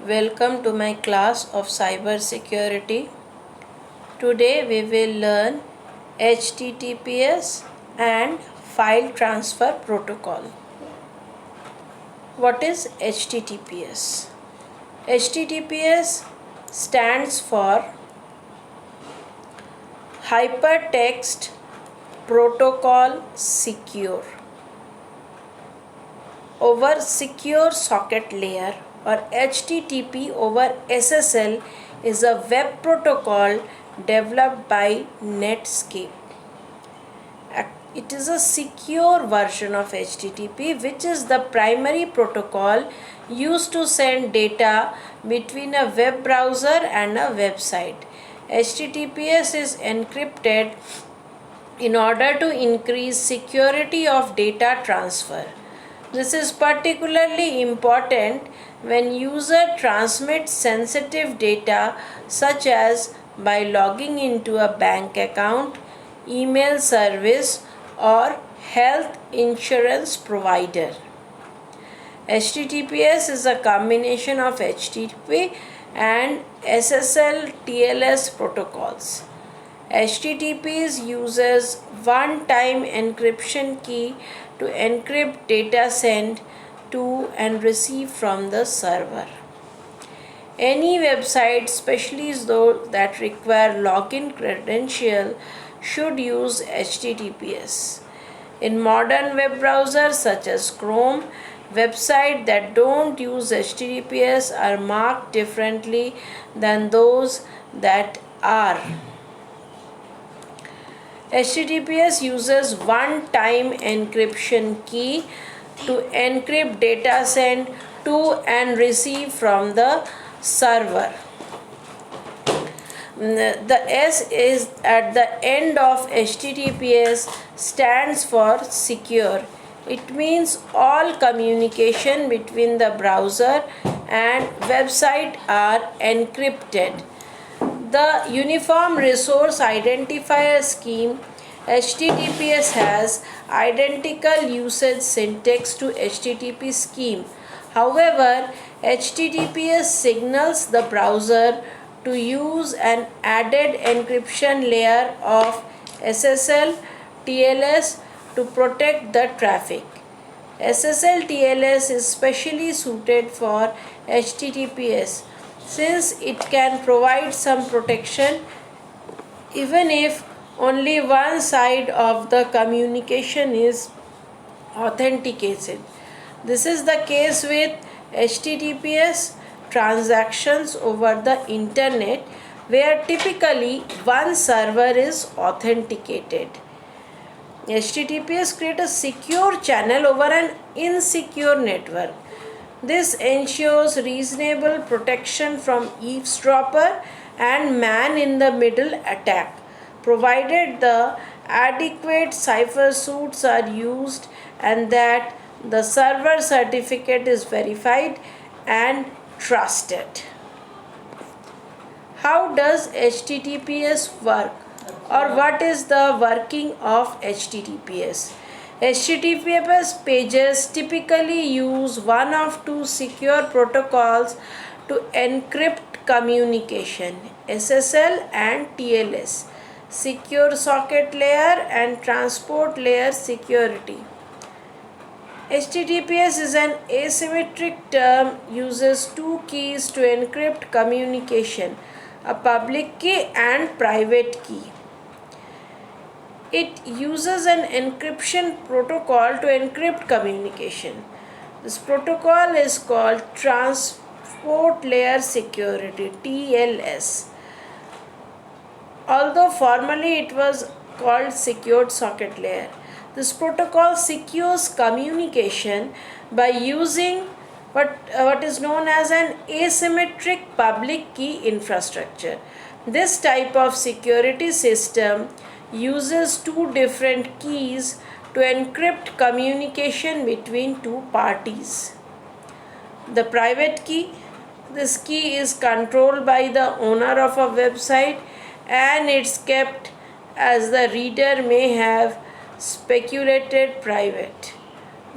Welcome to my class of cyber security. Today we will learn HTTPS and file transfer protocol. What is HTTPS? HTTPS stands for Hypertext Protocol Secure over Secure Socket Layer, or HTTP over SSL is a web protocol developed by Netscape. It is a secure version of HTTP, which is the primary protocol used to send data between a web browser and a website. HTTPS is encrypted in order to increase security of data transfer. This is particularly important when user transmits sensitive data such as by logging into a bank account, email service, or health insurance provider. HTTPS is a combination of HTTP and SSL TLS protocols. HTTP uses one-time encryption key to encrypt data sent to and received from the server. Any website, especially those that require login credential, should use HTTPS. In modern web browsers such as Chrome, websites that don't use HTTPS are marked differently than those that are. HTTPS uses one-time encryption key to encrypt data sent to and received from the server. The S is at the end of HTTPS stands for secure. It means all communication between the browser and website are encrypted. The Uniform Resource Identifier Scheme HTTPS has identical usage syntax to HTTP scheme. However, HTTPS signals the browser to use an added encryption layer of SSL TLS to protect the traffic. SSL TLS is specially suited for HTTPS since it can provide some protection even if only one side of the communication is authenticated. This is the case with HTTPS transactions over the internet, where typically one server is authenticated. HTTPS creates a secure channel over an insecure network. This ensures reasonable protection from eavesdropper and man-in-the-middle attack, provided the adequate cipher suits are used and that the server certificate is verified and trusted. How does HTTPS work, or what is the working of HTTPS? HTTPS pages typically use one of two secure protocols to encrypt communication: SSL and TLS, secure socket layer and transport layer security. HTTPS is an asymmetric term, uses two keys to encrypt communication, a public key and private key. It uses an encryption protocol to encrypt communication. This protocol is called Transport Layer Security, TLS. Although formally it was called Secured Socket Layer. This protocol secures communication by using what is known as an asymmetric public key infrastructure. This type of security system uses two different keys to encrypt communication between two parties. The private key, this key is controlled by the owner of a website and it's kept as the reader may have speculated private.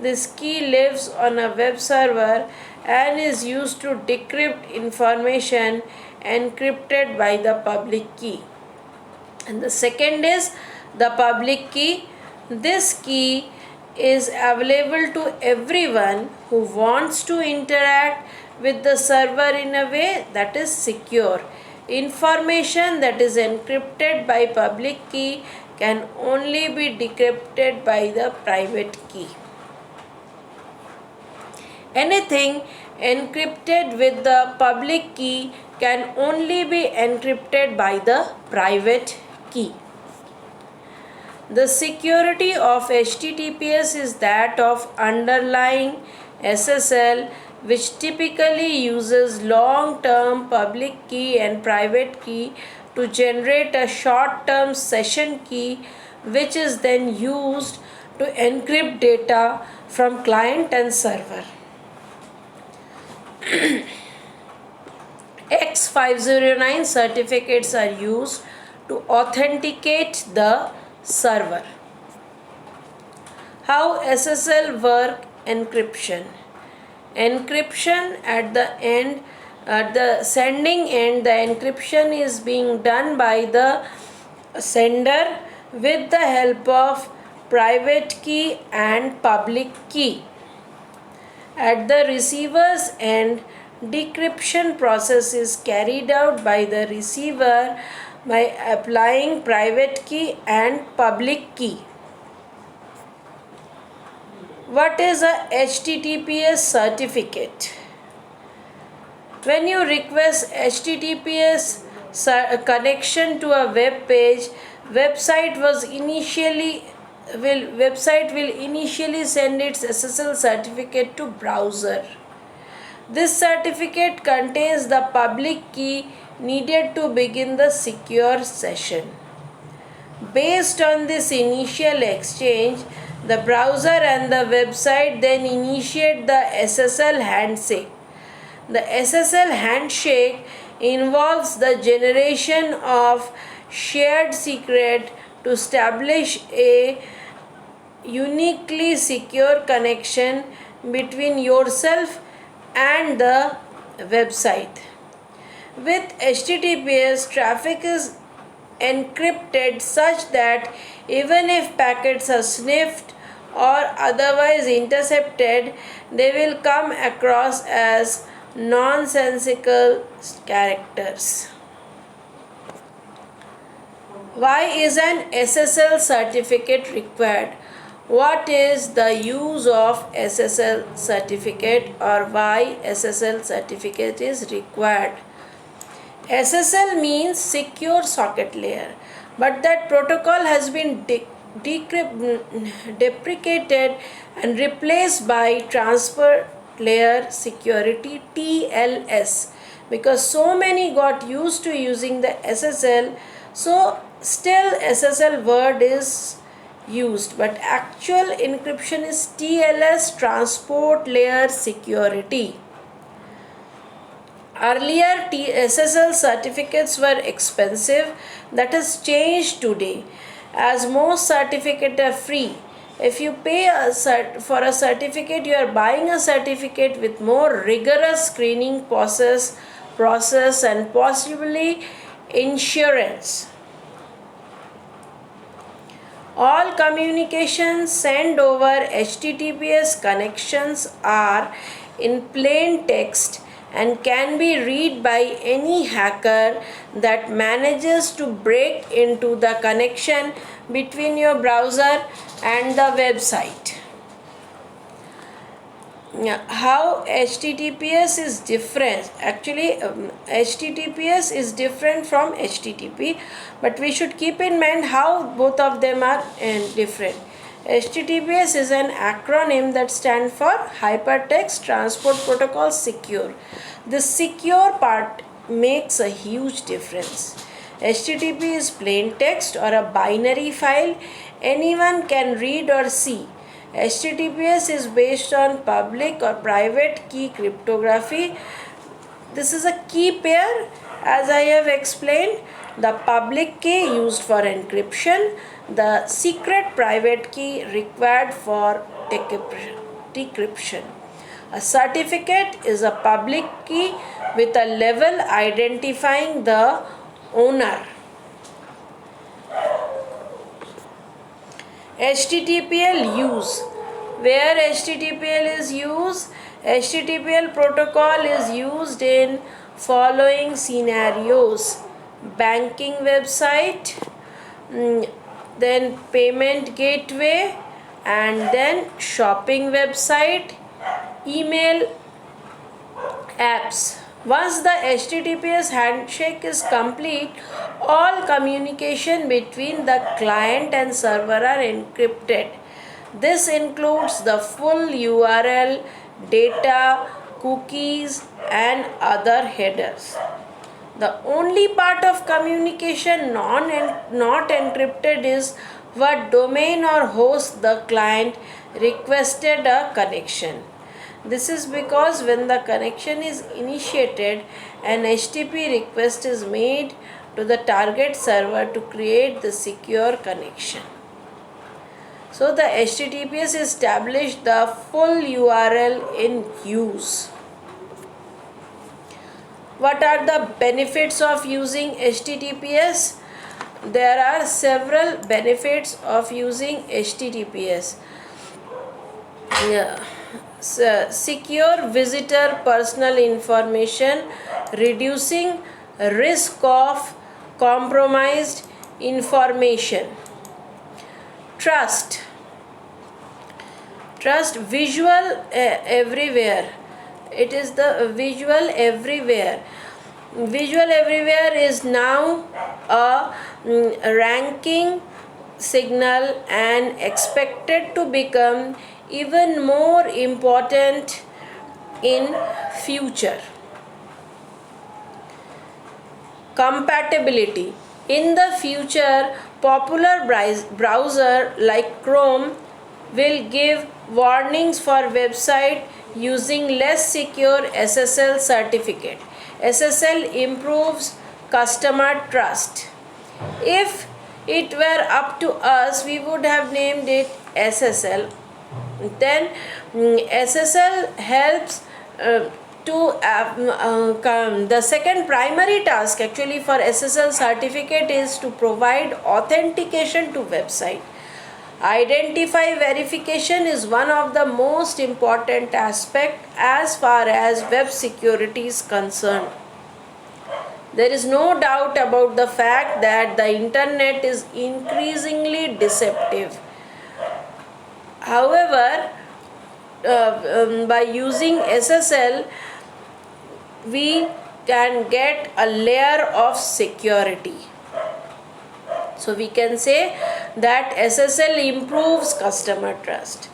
This key lives on a web server and is used to decrypt information encrypted by the public key. And the second is the public key. This key is available to everyone who wants to interact with the server in a way that is secure. Information that is encrypted by public key can only be decrypted by the private key. Anything encrypted with the public key can only be encrypted by the private key. The security of HTTPS is that of underlying SSL, which typically uses long-term public key and private key to generate a short-term session key, which is then used to encrypt data from client and server. X509 certificates are used to authenticate the server. How SSL work encryption. Encryption at the sending end, the encryption is being done by the sender with the help of private key and public key. At the receiver's end, decryption process is carried out by the receiver by applying private key and public key. What is a HTTPS certificate? When you request HTTPS connection to a web page, website will initially send its SSL certificate to browser. This certificate contains the public key needed to begin the secure session. Based on this initial exchange, the browser and the website then initiate the SSL handshake. The SSL handshake involves the generation of shared secret to establish a uniquely secure connection between yourself and the website. With HTTPS, traffic is encrypted such that even if packets are sniffed or otherwise intercepted, they will come across as nonsensical characters. Why is an SSL certificate required? What is the use of SSL certificate, or why SSL certificate is required? SSL means secure socket layer, but that protocol has been deprecated and replaced by transport layer security, TLS, because so many got used to using the SSL, so still SSL word is used, but actual encryption is TLS, transport layer security. Earlier SSL certificates were expensive. That has changed today, as most certificates are free. If you pay for a certificate, you are buying a certificate with more rigorous screening process and possibly insurance. All communications sent over HTTPS connections are in plain text and can be read by any hacker that manages to break into the connection between your browser and the website. How HTTPS is different? Actually, HTTPS is different from HTTP, but we should keep in mind how both of them are different. HTTPS is an acronym that stands for Hypertext Transport Protocol Secure. The secure part makes a huge difference. HTTP is plain text or a binary file anyone can read or see. HTTPS is based on public or private key cryptography. This is a key pair, as I have explained. The public key used for encryption, the secret private key required for decryption. A certificate is a public key with a level identifying the owner. HTTPL use. Where HTTPL is used? HTTPL protocol is used in following scenarios: banking website, then payment gateway, and then shopping website, email apps. Once the HTTPS handshake is complete, all communication between the client and server are encrypted. This includes the full URL, data, cookies, and other headers. The only part of communication not encrypted is what domain or host the client requested a connection. This is because when the connection is initiated, an HTTP request is made to the target server to create the secure connection. So the HTTPS established the full URL in use. What are the benefits of using HTTPS? There are several benefits of using HTTPS. Yeah. Secure visitor personal information, reducing risk of compromised information. Trust visual everywhere. It is the visual everywhere. Visual everywhere is now a ranking signal and expected to become even more important in future. Compatibility. In the future, popular browser like Chrome will give warnings for website using less secure SSL certificate. SSL improves customer trust. If it were up to us, we would have named it SSL. Then SSL helps the second primary task actually for SSL certificate is to provide authentication to website. Identify verification is one of the most important aspect as far as web security is concerned. There is no doubt about the fact that the internet is increasingly deceptive. However, by using SSL, we can get a layer of security. So we can say that SSL improves customer trust.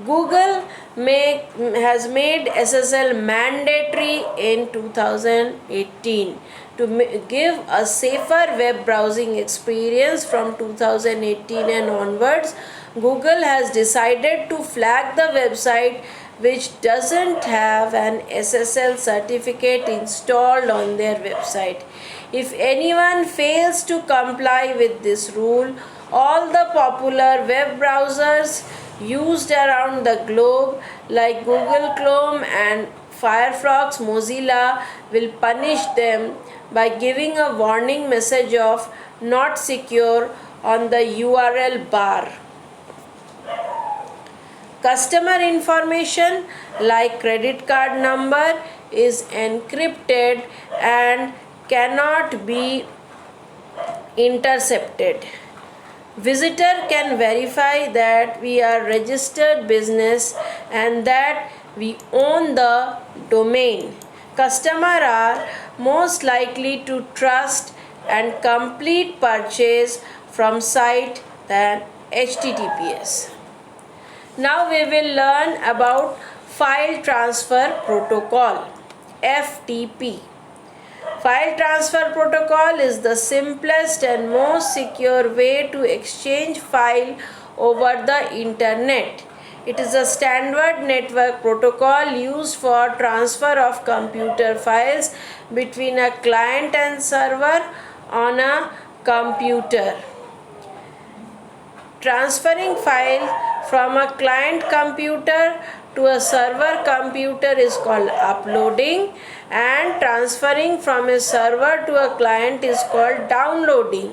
Google has made SSL mandatory in 2018 to give a safer web browsing experience. From 2018 and onwards, Google has decided to flag the website which doesn't have an SSL certificate installed on their website. If anyone fails to comply with this rule, all the popular web browsers used around the globe like Google Chrome and Firefox Mozilla will punish them by giving a warning message of not secure on the URL bar. Customer information like credit card number is encrypted and cannot be intercepted. Visitor can verify that we are registered business and that we own the domain. Customers are most likely to trust and complete purchase from site than HTTPS. Now we will learn about File Transfer Protocol, FTP. File Transfer Protocol is the simplest and most secure way to exchange file over the internet. It is a standard network protocol used for transfer of computer files between a client and server on a computer. Transferring file from a client computer to a server computer is called uploading, and transferring from a server to a client is called downloading.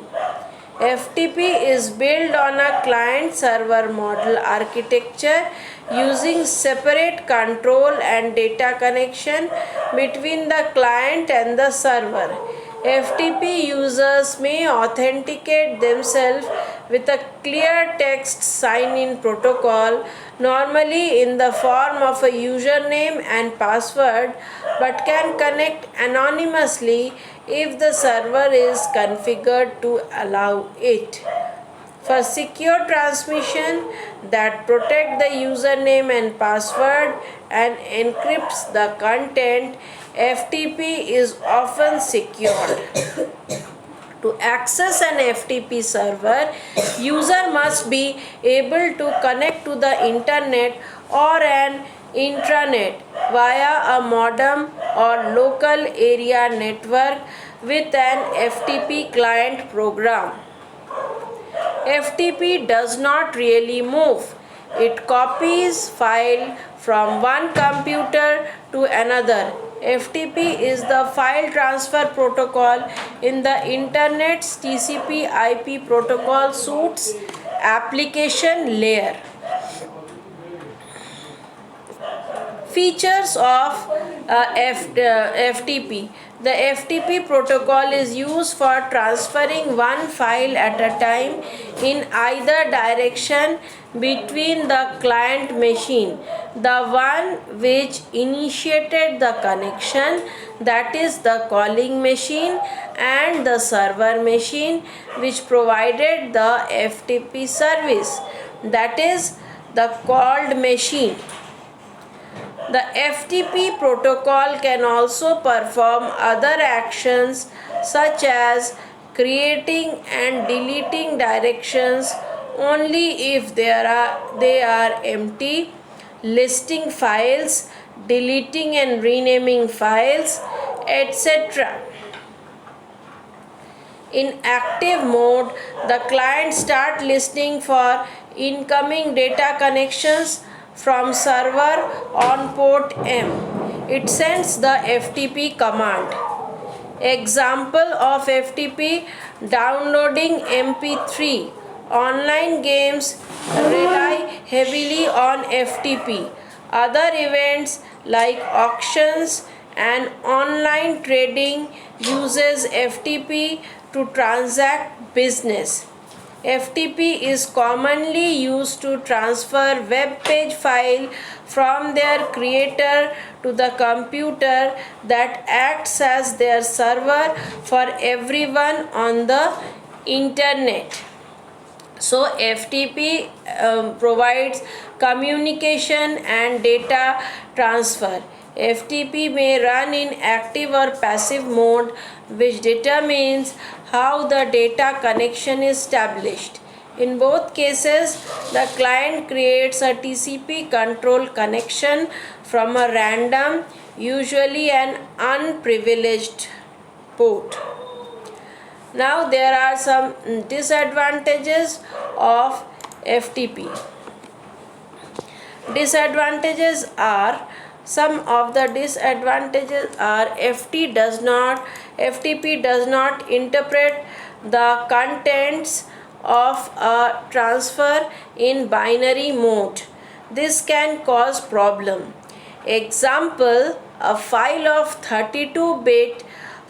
FTP is built on a client-server model architecture using separate control and data connection between the client and the server. FTP users may authenticate themselves with a clear text sign-in protocol, normally in the form of a username and password, but can connect anonymously if the server is configured to allow it. For secure transmission that protect the username and password and encrypts the content, FTP is often secured. To access an FTP server, user must be able to connect to the internet or an intranet via a modem or local area network with an FTP client program. FTP does not really move. It copies file from one computer to another. FTP is the file transfer protocol in the Internet's TCP/IP protocol suite's application layer. Features of FTP. The FTP protocol is used for transferring one file at a time in either direction between the client machine, the one which initiated the connection, that is the calling machine, and the server machine which provided the FTP service, that is the called machine. The FTP protocol can also perform other actions such as creating and deleting directions only if they are empty, listing files, deleting and renaming files, etc. In active mode, the client starts listening for incoming data connections from server on port M. It sends the FTP command. Example of FTP: downloading MP3. Online games rely heavily on FTP. Other events like auctions and online trading uses FTP to transact business. FTP is commonly used to transfer web page file from their creator to the computer that acts as their server for everyone on the internet. So FTP provides communication and data transfer. FTP may run in active or passive mode, which determines how the data connection is established. In both cases, the client creates a TCP control connection from a random, usually an unprivileged port. Now there are some disadvantages of FTP. Disadvantages are Some of the disadvantages are FTP does not interpret the contents of a transfer in binary mode. This can cause problem. Example, a file of 32-bit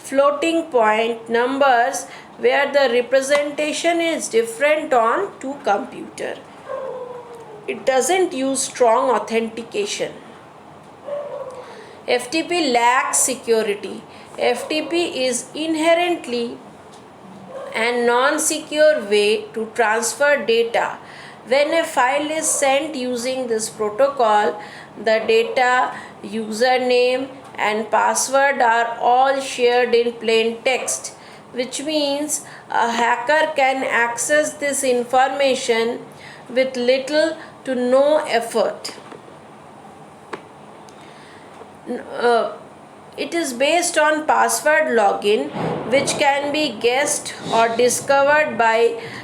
floating point numbers where the representation is different on two computers. It doesn't use strong authentication. FTP lacks security. FTP is inherently a non-secure way to transfer data. When a file is sent using this protocol, the data, username, and password are all shared in plain text, which means a hacker can access this information with little to no effort. It is based on password login, which can be guessed or discovered by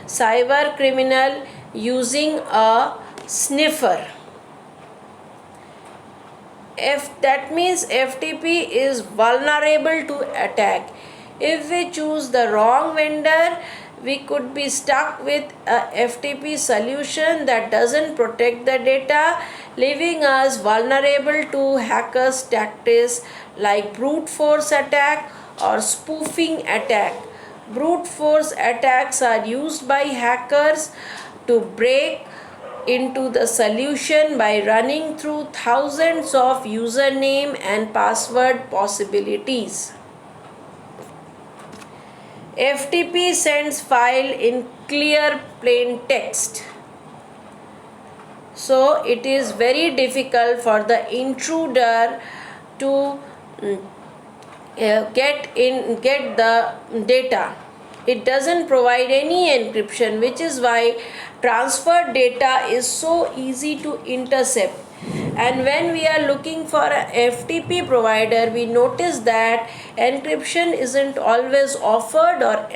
cyber criminal using a sniffer. if that means FTP is vulnerable to attack. If we choose the wrong vendor, we could be stuck with a FTP solution that doesn't protect the data, leaving us vulnerable to hackers' tactics like brute force attack or spoofing attack. Brute force attacks are used by hackers to break into the solution by running through thousands of username and password possibilities. FTP sends file in clear plain text. So it is very difficult for the intruder to get the data. It doesn't provide any encryption, which is why transferred data is so easy to intercept. And when we are looking for a FTP provider, we notice that encryption isn't always offered or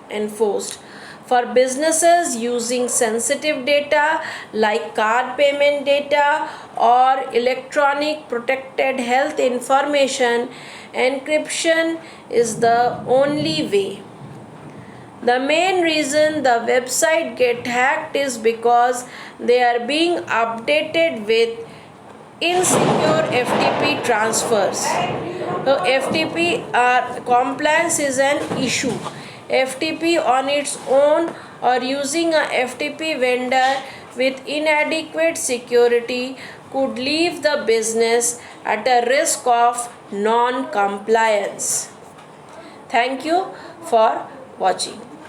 enforced. For businesses using sensitive data like card payment data or electronic protected health information, encryption is the only way. The main reason the website get hacked is because they are being updated with insecure FTP transfers. So FTP compliance is an issue. FTP on its own or using a FTP vendor with inadequate security could leave the business at a risk of non-compliance. Thank you for watching.